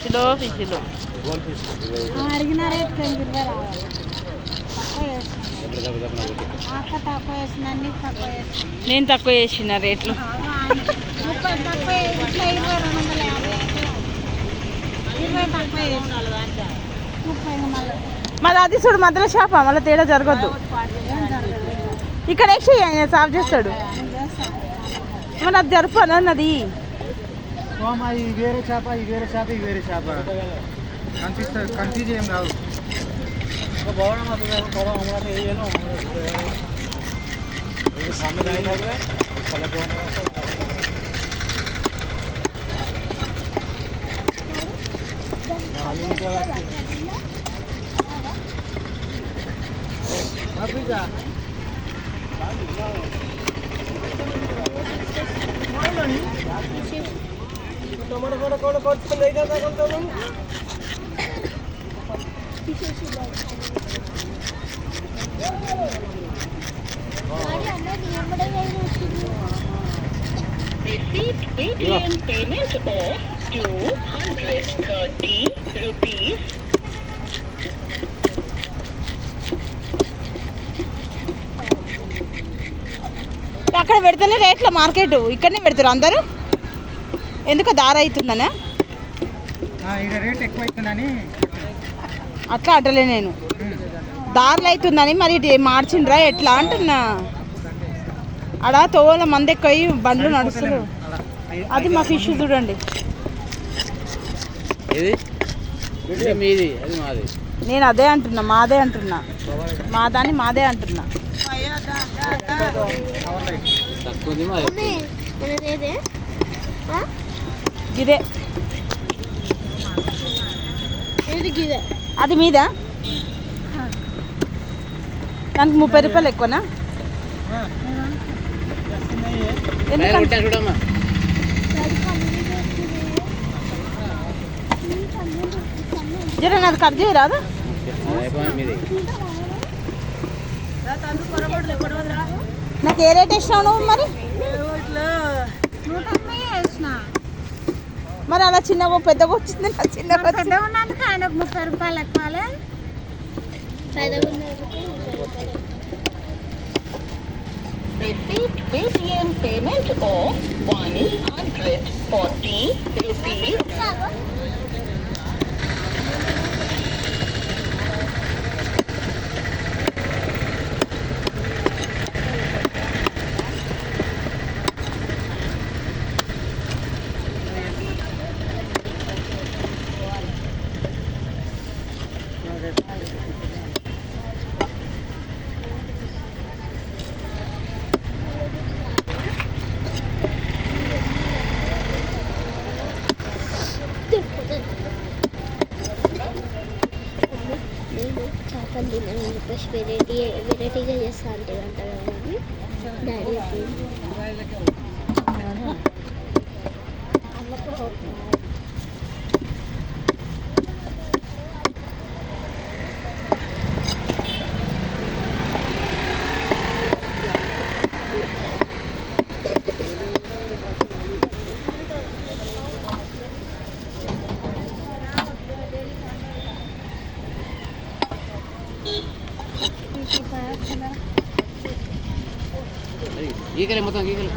Kilo ఫిష్లు అడిగిన rate నేను తక్కువ చేసిన రేట్లు మళ్ళీ అది చూడు మధ్యలో షాప మళ్ళీ తేడా జరగద్దు ఇక్కడ వేసి ఆయన సాఫ్ చేస్తాడు మరి అది జరుపు అన్నది వేరే చేప ఈ వేరే చేప ఈ వేరే చేప కన్ఫ్యూజ్ ఏం కాదు टमाटर फोड़ा कौन कौन से नहीं जाता कौन तो नहीं Receipt Paytm payment of 230 rupees. అక్కడ పెడితేనే రేట్ల మార్కెట్ ఇక్కడనే పెడతారు అందరూ ఎందుకు దారి అవుతుందనా రేట్ ఎక్కువ అవుతుందని అట్లా అంటలే నేను దారులు అవుతుందని మరి మార్చిండ్రా ఎట్లా అంటున్నా ఆడ తోల మంది ఎక్కువ బండ్లు నడుస్తారు అది మా ఫిష్ చూడండి నేను అదే అంటున్నా మాదే అంటున్నా మాదాన్ని మాదే అంటున్నా ఇదే అది మీద దానికి 30 రూపాయలు ఎక్కువనా జర నాది కట్ చేయరాదా నాకు ఏ రేట్ వేసినావు నువ్వు మరి అలా చిన్నగా పెద్దగా వచ్చింది నా చిన్నగా ఉన్నందుకు ఆయనకు 30 రూపాయలు ఎక్కువ Receipt Paytm payment of 140 rupees. చేపలు తినని చెప్పేసి వెరైటీగా చేస్తా అంటే అంటారు డాడీ ఈగలే మొత్తం ఈగలు